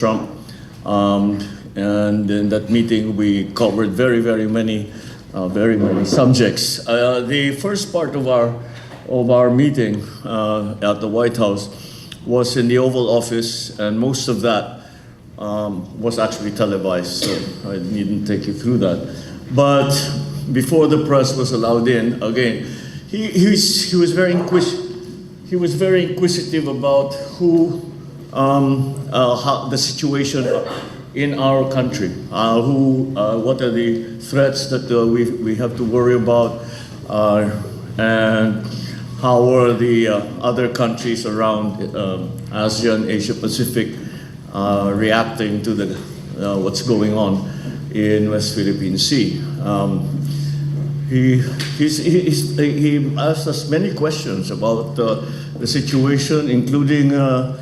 Trump. And in that meeting, we covered very many subjects. The first part of our meeting at the White House was in the Oval Office, and most of that was actually televised, so I needn't take you through that. But before the press was allowed in, again, he was very inquisitive about how the situation in our country, what are the threats that we have to worry about, and how are the other countries around ASEAN, Asia Pacific reacting to what's going on in West Philippine Sea. He asked us many questions about the situation, including the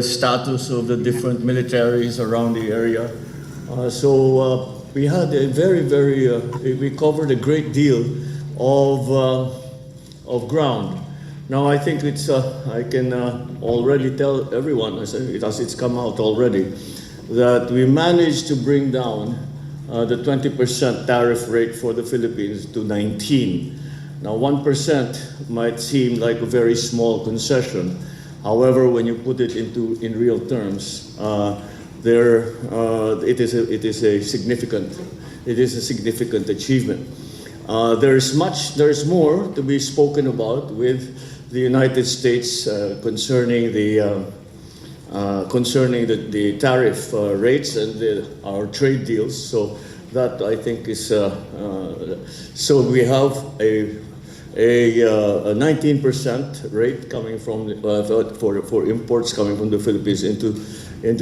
status of the different militaries around the area. So we had a we covered a great deal of ground. Now I think I can already tell everyone, as it's come out already, that we managed to bring down the 20% tariff rate for the Philippines to 19. Now 1% might seem like a very small concession. However, when you put it in real terms, it is a significant achievement. There's more to be spoken about with the United States concerning the tariff rates and our trade deals. So that I think is so we have a 19% rate coming from for imports coming from the Philippines into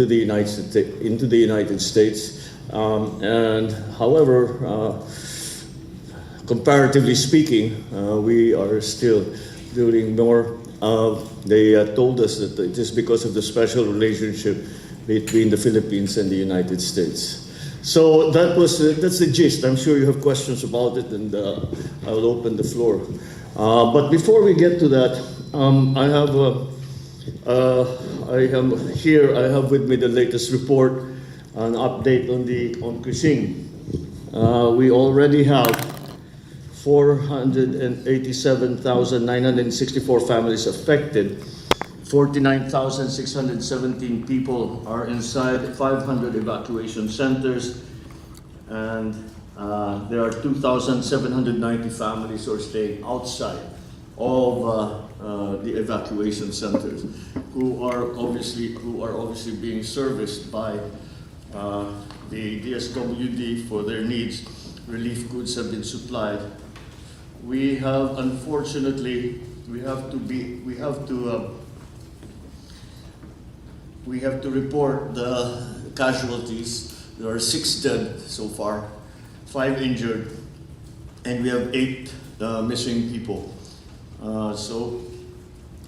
the United States, and however, comparatively speaking, we are still doing more. They told us that it is because of the special relationship between the Philippines and the United States. So that's the gist. I'm sure you have questions about it, and I will open the floor. But before we get to that, I have with me the latest report, an update on Kuching. We already have 487,964 families affected. 49,617 people are inside 500 evacuation centers, and there are 2,790 families who are staying outside of the evacuation centers, who are obviously being serviced by the DSWD for their needs. Relief goods have been supplied. We have, unfortunately, we have to report the casualties. There are 6 dead so far, 5 injured, and we have 8 missing people. And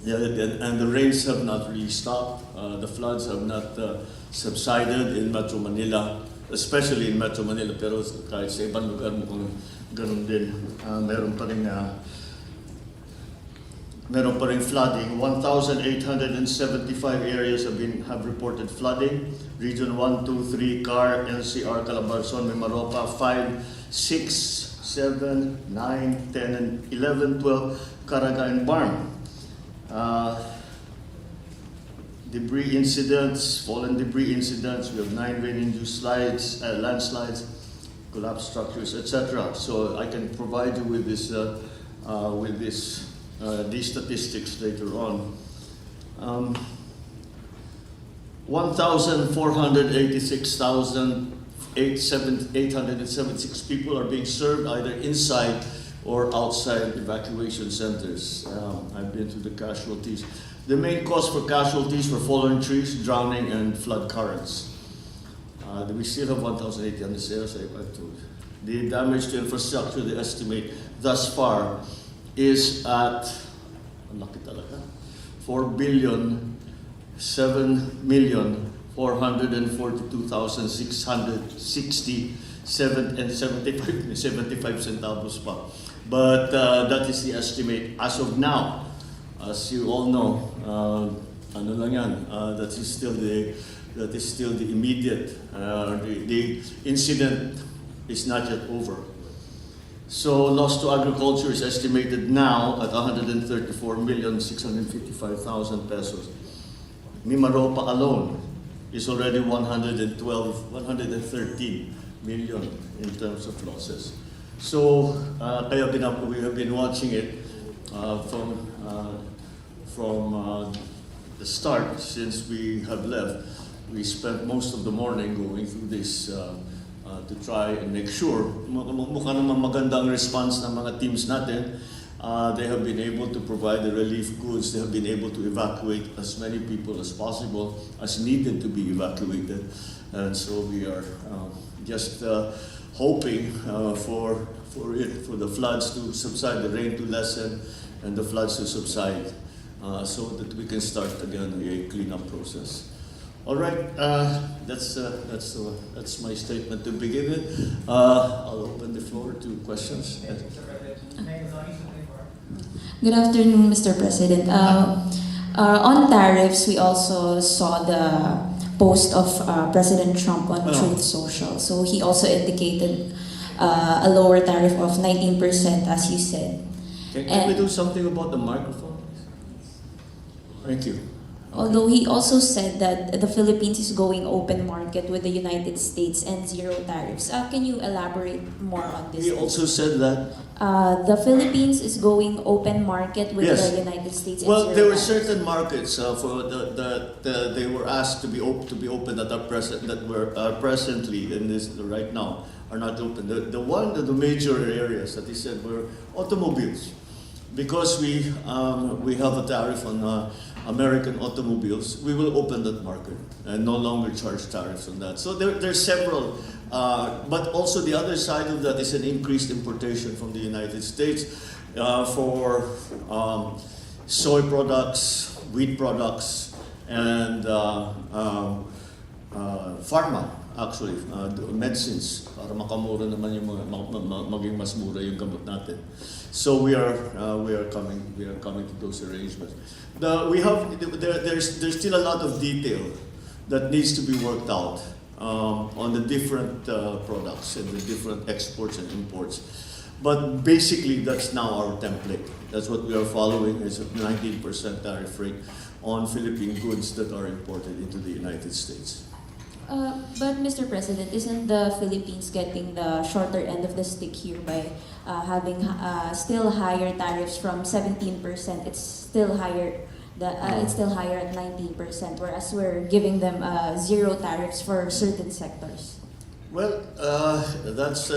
the rains have not really stopped. The floods have not subsided in Metro Manila, especially in Metro Manila, pero kahit sa ibang lugar mukhang ganun din. Meron pa ring flooding. 1,875 areas have reported flooding. Region 1, 2, 3, CAR, NCR, Calabarzon, Mimaropa, 5, 6, 7, 9, 10, and 11, 12, Caraga, and Barm. Debris incidents, fallen debris incidents. We have 9 rain-induced landslides, collapsed structures, etc. So I can provide you with these statistics later on. 1,486,876 people are being served either inside or outside evacuation centers. I've been to the casualties. The main cause for casualties were fallen trees, drowning, and flood currents. We still have 1,080 on the sales, I've told. The damage to infrastructure, they estimate thus far, is at 4,7,442,667 centavos pa. But that is the estimate as of now. As you all know, that is still the that is still the immediate. The incident is not yet over. So loss to agriculture is estimated now at 134,655,000 pesos. Mimaropa alone is already 113 million in terms of losses. So we have been watching it from the start since we have left. We spent most of the morning going through this to try and make sure mukha naman magandang response ng mga teams natin. They have been able to provide the relief goods. They have been able to evacuate as many people as possible, as needed to be evacuated. And so we are just hoping for the floods to subside, the rain to lessen, and the floods to subside, so that we can start again a cleanup process. All right, that's my statement to begin with. I'll open the floor to questions. Good afternoon, Mr. President. On tariffs, we also saw the post of President Trump on Truth Social. So he also indicated a lower tariff of 19%, as you said. Can we do something about the microphone? Thank you. Although he also said that the Philippines is going open market with the United States and zero tariffs. Can you elaborate more on this? He also said that the Philippines is going open market with Yes. the United States. And well, zero there were tariffs. certain markets that they were asked to be open that are present that were presently in this right now are not open. The major areas that he said were automobiles, because we have a tariff on American automobiles. We will open that market and no longer charge tariffs on that. So there's several, but also the other side of that is an increased importation from the United States for soy products, wheat products, and pharma, actually, medicines, para makamura naman yung maging mas mura yung gamot natin. So we are coming to those arrangements. There's still a lot of detail that needs to be worked out on the different products and the different exports and imports. But basically, that's now our template. That's what we are following, is a 19% tariff rate on Philippine goods that are imported into the United States. But Mr. President, isn't the Philippines getting the shorter end of the stick here by having still higher tariffs from 17%? It's still higher. It's still higher at 19%, whereas we're giving them zero tariffs for certain sectors. Well, that's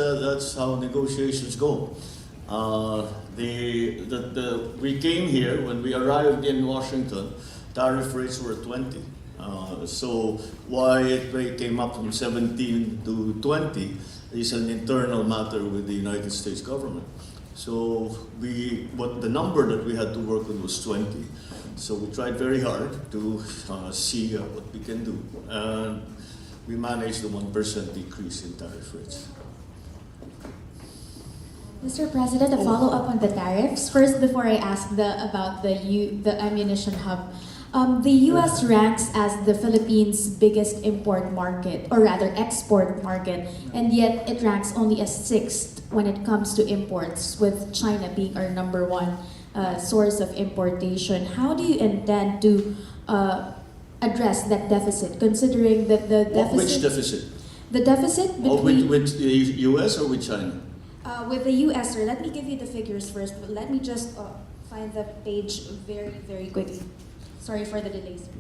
how negotiations go. We came here when we arrived in Washington. Tariff rates were 20. So why it came up from 17 to 20 is an internal matter with the United States government. So the number that we had to work with was 20. So we tried very hard to see what we can do, and we managed the 1% decrease in tariff rates. Mr. President, a follow-up on the tariffs. First, before I ask about the ammunition hub, the U.S. ranks as the Philippines' biggest import market, or rather export market, and yet it ranks only as 6th when it comes to imports, with China being our number 1 source of importation. How do you intend to address that deficit, considering that the deficit... Which deficit? The deficit between... with the U.S. or with China? With the U.S., sir. Let me give you the figures first, but let me just find the page very, very quickly. Sorry for the delay, sir.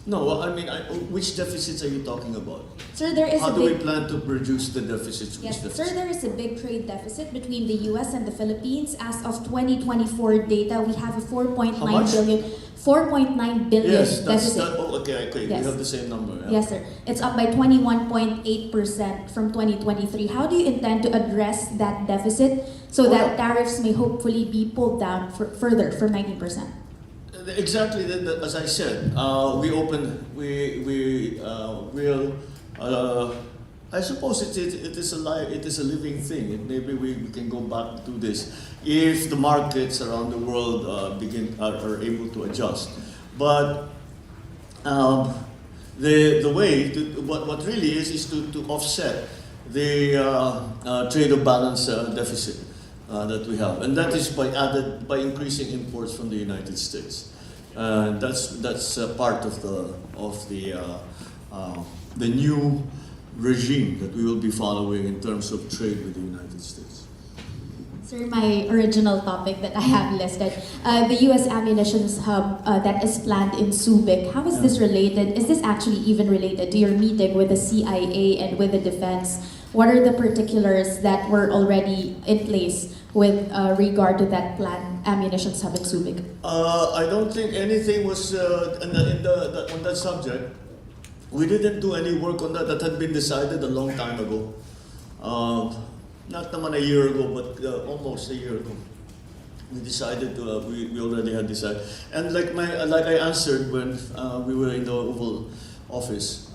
No, well, I mean, which deficits are you talking about? Sir, there is How a do big... we plan to reduce the deficits? Yes, sir, there is a big trade deficit between the U.S. and the Philippines. As of 2024 data, we have a 4.9 How much? billion, 4.9 billion Yes, deficit. okay. Yes. We have the same number. Yeah. Yes, sir. It's up by 21.8% from 2023. How do you intend to address that deficit so that tariffs may hopefully be pulled down further from 19%? Exactly, as I said, will. I suppose it is a living thing. Maybe we can go back to this if the markets around the world are able to adjust. But the way to, what really is to offset the trade of balance deficit that we have, and that is by increasing imports from the United States. That's part of the new regime that we will be following in terms of trade with the United States. Sir, my original topic that I have listed, the U.S. ammunitions hub that is planned in Subic. How is this related? Is this actually even related to your meeting with the CIA and with the defense? What are the particulars that were already in place with regard to that planned ammunitions hub in Subic? I don't think anything was on that subject. We didn't do any work on that. That had been decided a long time ago. Not naman a year ago, but almost a year ago. We decided to, we already had decided. And like I answered when we were in the Oval Office,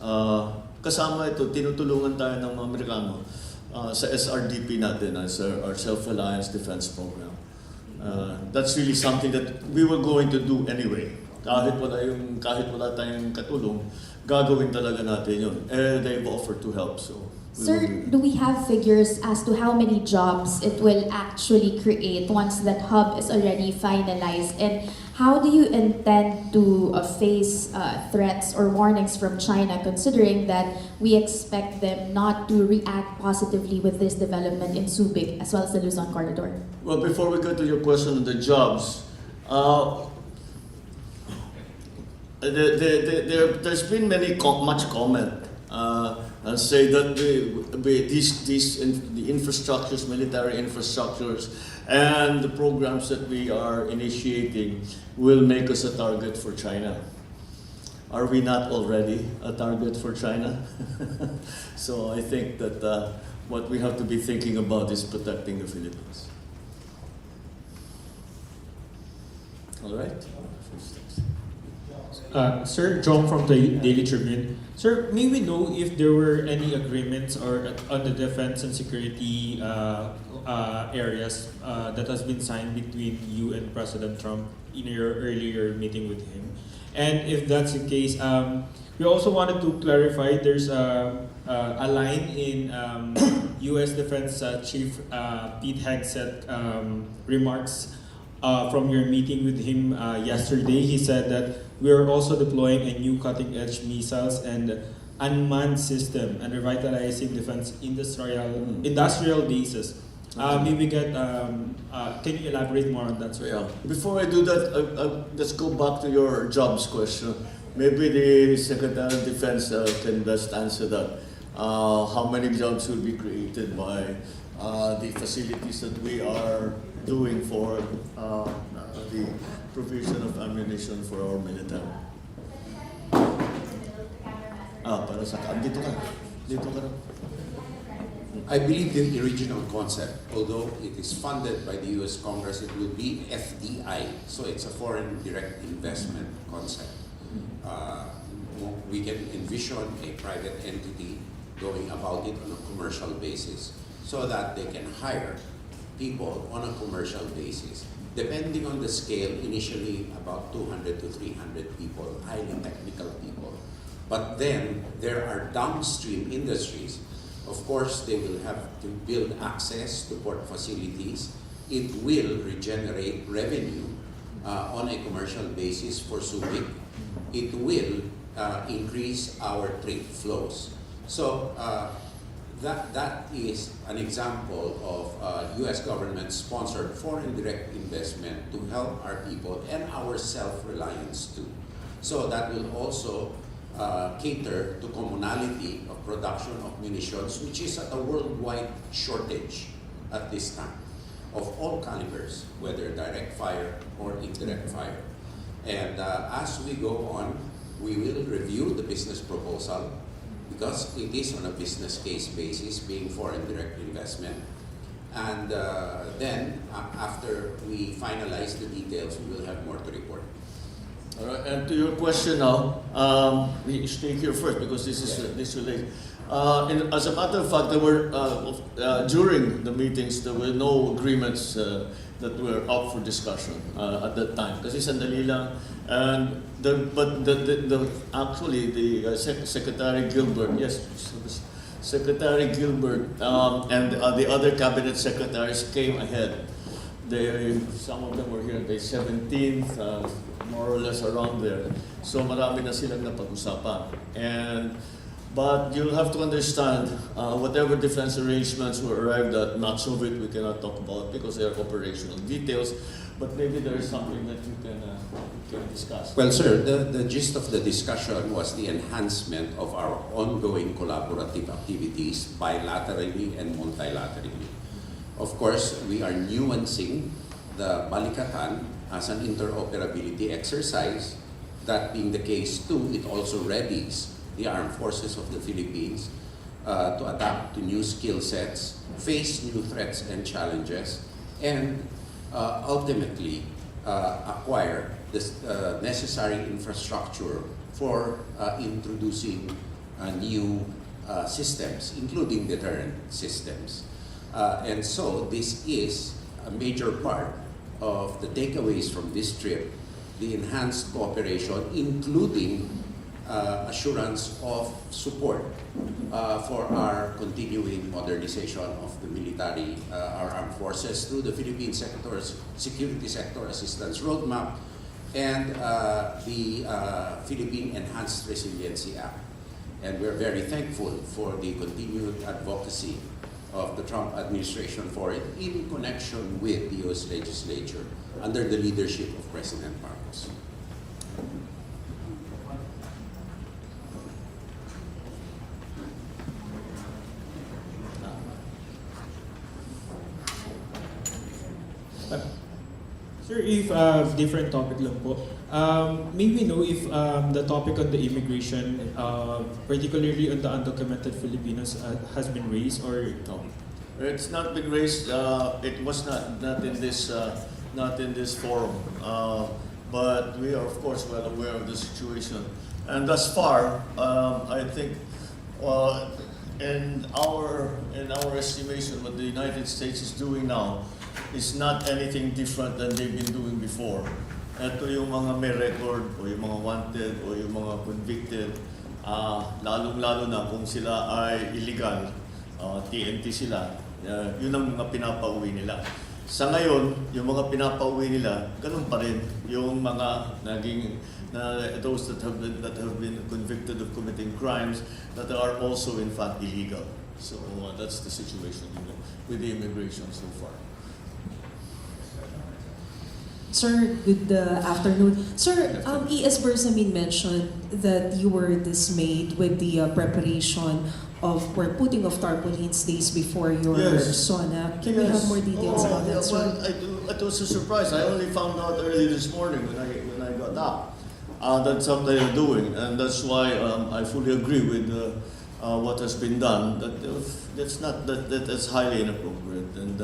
kasama ito, tinutulungan tayo ng mga Amerikano sa SRDP natin, as our Self-Reliance Defense Program. That's really something that we were going to do anyway. Kahit wala tayong katulong, gagawin talaga natin yun. They've offered to help, so. Sir, do we have figures as to how many jobs it will actually create once that hub is already finalized? And how do you intend to face threats or warnings from China, considering that we expect them not to react positively with this development in Subic as well as the Luzon corridor? Well, before we go to your question on the jobs, there's been much comment and say that the infrastructures, military infrastructures, and the programs that we are initiating will make us a target for China. Are we not already a target for China? So I think that what we have to be thinking about is protecting the Philippines. All right? Sir, John from the Daily Tribune. Sir, may we know if there were any agreements or on the defense and security areas that has been signed between you and President Trump in your earlier meeting with him? And if that's the case, we also wanted to clarify there's a line in U.S. Defense Chief Pete Hegseth remarks from your meeting with him yesterday. He said that we are also deploying a new cutting-edge missiles and unmanned system and revitalizing defense industrial bases. Maybe can you elaborate more on that, sir? Yeah. Before I do that, let's go back to your jobs question. Maybe the Secretary of Defense can best answer that. How many jobs will be created by the facilities that we are doing for the provision of ammunition for our military? Para sa dito ka. I believe the original concept, although it is funded by the U.S. Congress, it will be FDI, so it's a foreign direct investment concept. We can envision a private entity going about it on a commercial basis so that they can hire people on a commercial basis. Depending on the scale, initially about 200 to 300 people, highly technical people. But then there are downstream industries. Of course, they will have to build access to port facilities. It will regenerate revenue on a commercial basis for Subic. It will increase our trade flows. So that is an example of U.S. government-sponsored foreign direct investment to help our people and our self-reliance too. So that will also cater to commonality of production of munitions, which is at a worldwide shortage at this time, of all calibers, whether direct fire or indirect fire. And as we go on, we will review the business proposal because it is on a business case basis, being foreign direct investment. And then, after we finalize the details, we will have more to report. All right, and to your question now, we stay here first because this relates. As a matter of fact, there were during the meetings there were no agreements that were up for discussion at that time. Kasi sandali lang, and actually the Secretary Gilbert, yes, Secretary Gilbert and the other cabinet secretaries came ahead. Some of them were here the 17th, more or less around there. So marami na silang napag-usapan. But you'll have to understand, whatever defense arrangements were arrived at, much of it we cannot talk about because they are operational details. But maybe there is something that you can discuss. Well, sir, the gist of the discussion was the enhancement of our ongoing collaborative activities bilaterally and multilaterally. Of course, we are nuancing the Balikatan as an interoperability exercise. That being the case too, it also readies the armed forces of the Philippines to adapt to new skill sets, face new threats and challenges, and ultimately acquire the necessary infrastructure for introducing new systems, including deterrent systems. And so this is a major part of the takeaways from this trip, the enhanced cooperation, including assurance of support for our continuing modernization of the military, our armed forces through the Philippine Security Sector Assistance Roadmap and the Philippine Enhanced Resiliency Act. And we're very thankful for the continued advocacy of the Trump administration for it in connection with the U.S. legislature under the leadership of President Marcos. Sir, if different topic lang po, may we know if the topic on the immigration, particularly on the undocumented Filipinos, has been raised or no? It's not been raised. It was not in this forum. But we are of course well aware of the situation. And thus far, I think, in our estimation, what the United States is doing now is not anything different than they've been doing before. Ito yung mga may record o yung mga wanted o yung mga convicted, lalong-lalo na kung sila ay illegal, TNT sila, yun ang mga pinapauwi nila. Sa ngayon, yung mga pinapauwi nila, ganun pa rin yung mga those that have been convicted of committing crimes that are also in fact illegal. So that's the situation, with the immigration so far. Sir, good afternoon. Sir, E.S. Bersamin mentioned that you were dismayed with the preparation of or putting of tarpaulins days before your SONA. Can we have more details about that, sir? Well, it was a surprise. I only found out early this morning when I got up. That's what they are doing, and that's why I fully agree with what has been done. That's highly inappropriate, and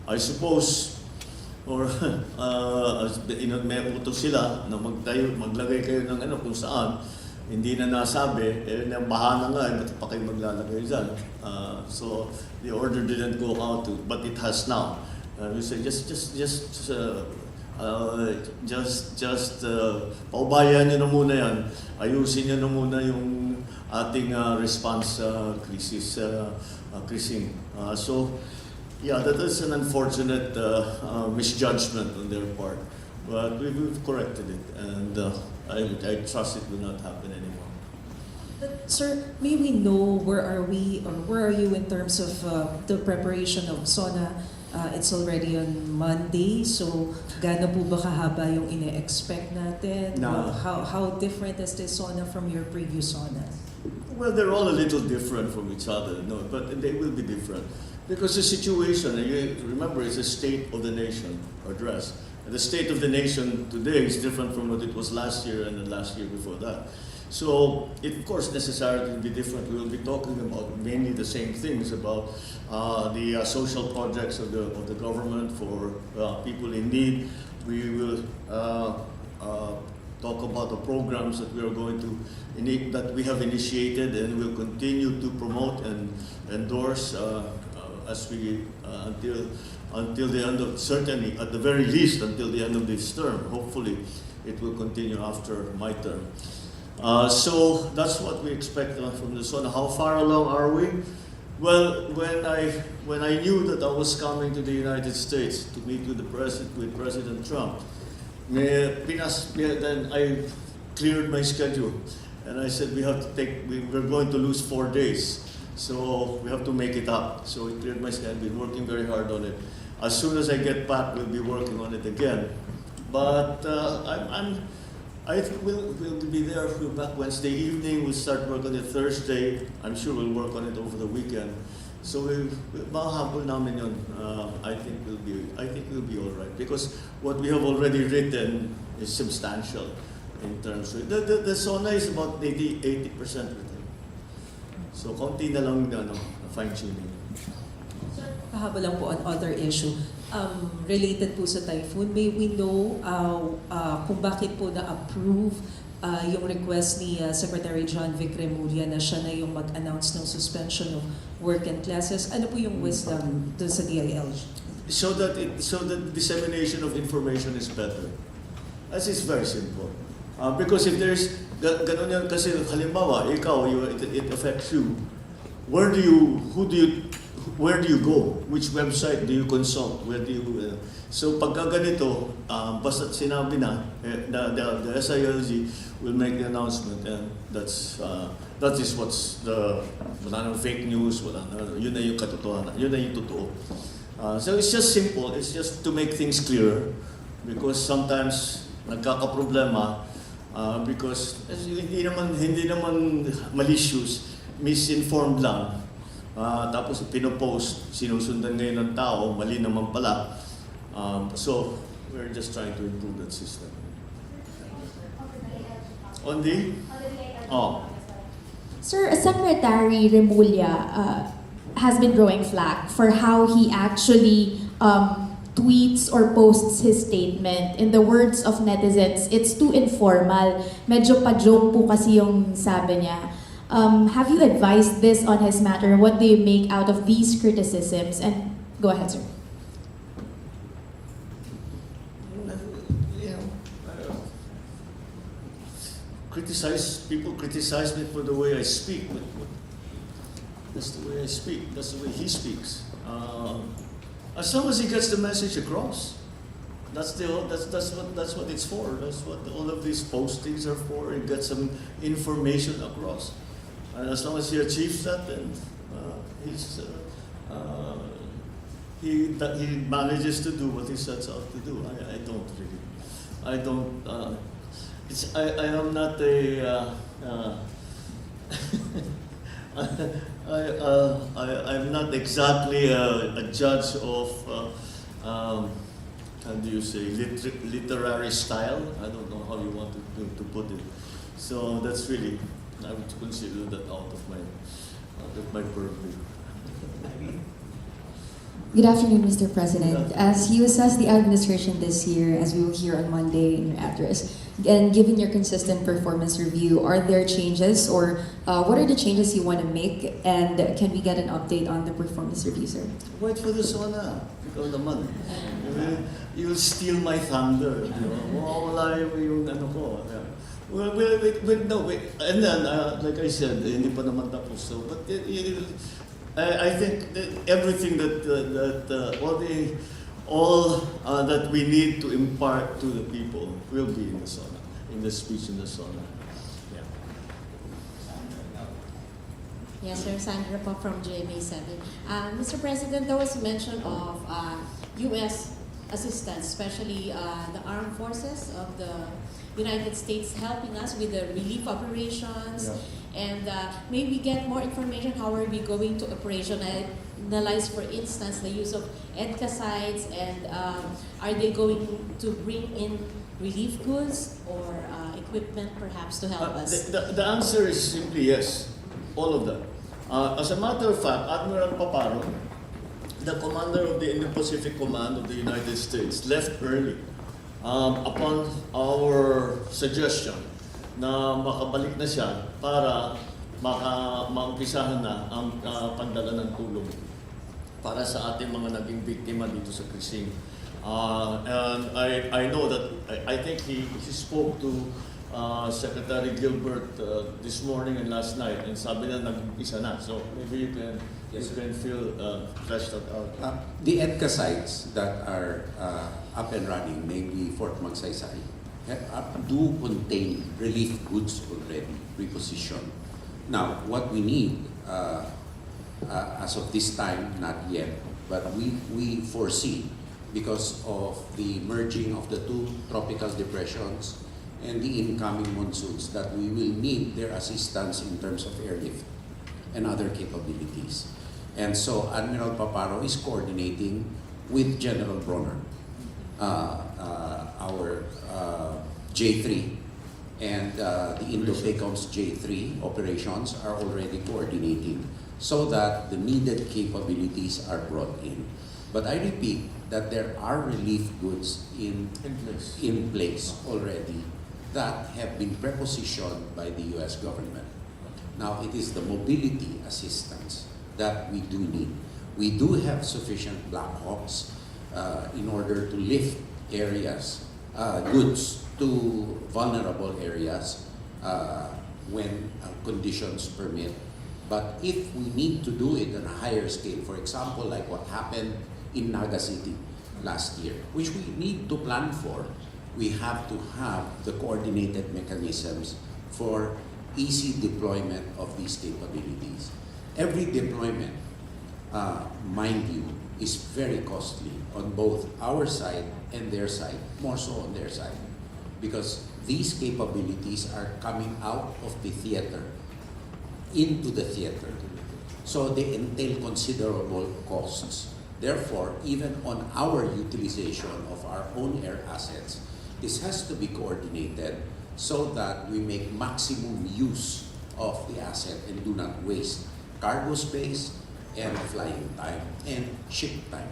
I suppose. Or may utos sila na maglagay kayo ng kung saan, hindi na nasabi, bahala nga, ba't pa kayo maglalagay dyan? So the order didn't go out, but it has now. We say just paubayan nyo na muna yan, ayusin nyo na muna yung ating response crisis. So yeah, that is an unfortunate misjudgment on their part, but we've corrected it, and I trust it will not happen anymore. But, sir, may we know where are we or where are you in terms of the preparation of SONA? It's already on Monday, so gaano po ba kahaba yung ine-expect natin? No. How different is this SONA from your previous SONA? Well, they're all a little different from each other, no, but they will be different. Because the situation, you remember, is a State of the Nation address. And the state of the nation today is different from what it was last year and the last year before that. So it, of course, necessarily will be different. We will be talking about mainly the same things about the social projects of the government for people in need. We will talk about the programs that we are going to that we have initiated and will continue to promote and endorse as we until the end of, certainly at the very least until the end of this term. Hopefully, it will continue after my term. So that's what we expect from the SONA. How far along are we? Well, when I knew that I was coming to the United States to meet with President Trump, then I cleared my schedule, and I said we're going to lose 4 days, so we have to make it up. So I cleared my schedule. I've been working very hard on it. As soon as I get back, we'll be working on it again. But I think we'll be there. We'll be back Wednesday evening. We'll start work on it Thursday. I'm sure we'll work on it over the weekend. So mahabol namin yun. I think we'll be all right because what we have already written is substantial in terms of the SONA is about 80% written. So konti na lang fine tuning. Pahabol lang po on other issue. Related po sa Typhoon, may we know kung bakit po na-approve yung request ni Secretary John Vic Remulla na siya na yung mag-announce ng suspension of work and classes? Ano po yung wisdom dun sa DIL? So that dissemination of information is better. As is very simple. Because if there's ganun yan kasi halimbawa ikaw it affects you. Where do you go? Which website do you consult? Where do you so pagka ganito, basta sinabi na the SILG will make the announcement, and that is what's wala nang fake news, yun na yung katotohanan, yun na yung totoo. So it's just simple, it's just to make things clearer because sometimes nagkakaproblema because hindi naman malicious, misinformed lang. Tapos pinopost, sinusundan ngayon ng tao, mali naman pala. So, we're just trying to improve that system. On the? Oh. Sir, Secretary Remulla has been growing flack for how he actually tweets or posts his statement. In the words of netizens, it's too informal. Medyo pa-joke po kasi yung sabi niya. Have you advised this on his matter? What do you make out of these criticisms? And go ahead, sir. People criticize me for the way I speak, but that's the way I speak. That's the way he speaks. As long as he gets the message across, that's what it's for. That's what all of these postings are for. He gets some information across. And as long as he achieves that, then he manages to do what he sets out to do. I am not I'm not exactly a judge of how do you say literary style. I don't know how you want to put it. So that's really, I would consider that out of my purview. Good afternoon, Mr. President. As you assess the administration this year, as we will hear on Monday in your address, and given your consistent performance review, are there changes or what are the changes you want to make? And can we get an update on the performance review, sir? Wait for the SONA. Ikaw naman. You'll steal my thunder. Mawawala yung ano ko. Well, wait. And then, like I said, hindi pa naman tapos. So, but I think that everything all that we need to impart to the people will be in the SONA, in the speech in the SONA. Yeah. Yes, sir. Sandra po from GMA7. Mr. President, there was mention of U.S. assistance, especially the armed forces of the United States helping us with the relief operations. Yeah. And maybe get more information how are we going to operationalize, for instance, the use of EDCA sites, and are they going to bring in relief goods or equipment perhaps to help us? The answer is simply yes, all of that. As a matter of fact, Admiral Paparo, the commander of the Indo-Pacific Command of the United States, left early upon our suggestion na makabalik na siya para maumpisahan na ang pagdala ng tulong para sa ating mga naging biktima dito sa Krising. And I know that, I think he spoke to Secretary Gilbert this morning and last night, and sabi na nag-isa na. So maybe you can feel fleshed out. The EDCA sites that are up and running, namely Fort Magsaysay, do contain relief goods already repositioned. Now, what we need, as of this time, not yet, but we foresee, because of the merging of the two tropical depressions and the incoming monsoons, that we will need their assistance in terms of airlift and other capabilities. And so Admiral Paparo is coordinating with General Bronner, our J3, and the Indo-PACOM's J3 operations are already coordinating so that the needed capabilities are brought in. But I repeat that there are relief goods in place already that have been prepositioned by the U.S. government. Now, it is the mobility assistance that we do need. We do have sufficient Black Hawks in order to lift areas, goods to vulnerable areas when conditions permit. But if we need to do it on a higher scale, for example, like what happened in Naga City last year, which we need to plan for, we have to have the coordinated mechanisms for easy deployment of these capabilities. Every deployment, mind you, is very costly on both our side and their side, more so on their side, because these capabilities are coming out of the theater into the theater. So they entail considerable costs. Therefore, even on our utilization of our own air assets, this has to be coordinated so that we make maximum use of the asset and do not waste cargo space and flying time and ship time.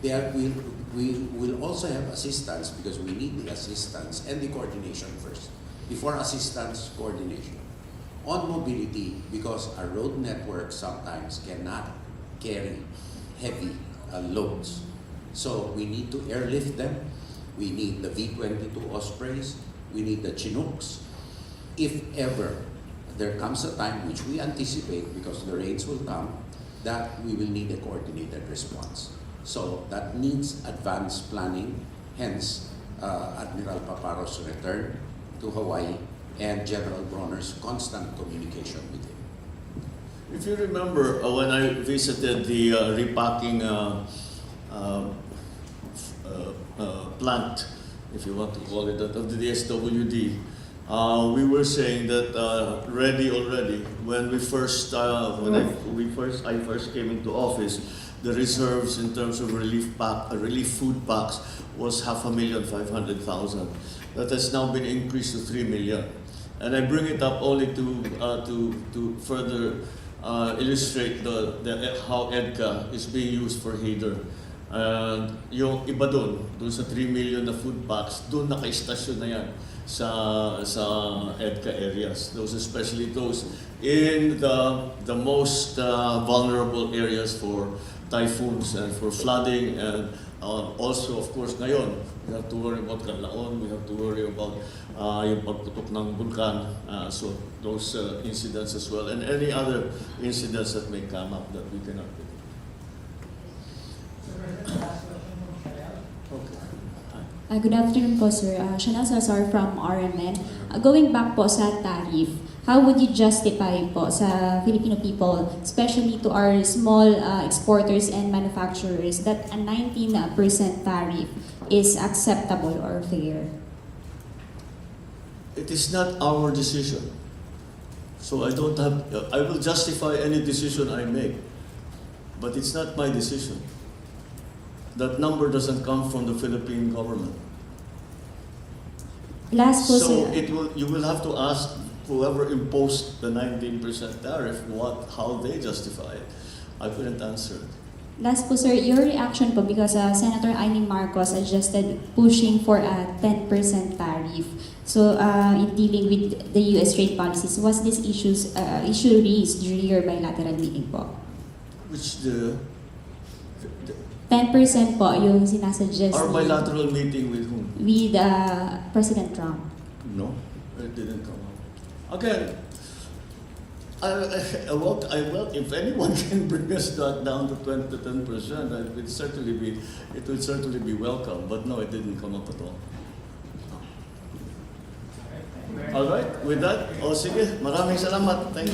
We will also have assistance, because we need the assistance and the coordination first. Before assistance, coordination. On mobility, because our road network sometimes cannot carry heavy loads. So we need to airlift them. We need the V-22 Ospreys. We need the Chinooks. If ever there comes a time, which we anticipate because the rains will come, that we will need a coordinated response. So that needs advanced planning, hence Admiral Paparo's return to Hawaii and General Bronner's constant communication with him. If you remember, when I visited the repacking plant, if you want to call it that, of the DSWD, we were saying that ready already when we first I first came into office, the reserves in terms of relief food packs was 500,000. That has now been increased to 3 million. And I bring it up only to further illustrate how EDCA is being used for HADR. And yung iba dun sa 3 million na food packs, dun naka-istasyon na yan sa EDCA areas. Those, especially those in the most vulnerable areas for typhoons and for flooding, and also of course ngayon we have to worry about Canlaon, we have to worry about yung pagputok ng bulkan, so those incidents as well, and any other incidents that may come up that we cannot predict. Good afternoon po, sir. Chanel Salazar from RMN. Going back po sa tariff, how would you justify po sa Filipino people, especially to our small exporters and manufacturers, that a 19% tariff is acceptable or fair? It is not our decision. So I will justify any decision I make, but it's not my decision. That number doesn't come from the Philippine government. Last po, So sir. you will have to ask whoever imposed the 19% tariff how they justify it. I couldn't answer it. Last po sir, your reaction po because Senator Amy Marcos suggested pushing for a 10% tariff. So in dealing with the U.S. trade policies, was this issue raised during your bilateral meeting po? Which the 10% po yung sinasuggest our ni- bilateral meeting with whom? with President Trump. No, it didn't come up. Again, if anyone can bring us that down to 10%, it would certainly be welcome. But no, it didn't come up at all. All right, with that, sige, maraming salamat. Thank you.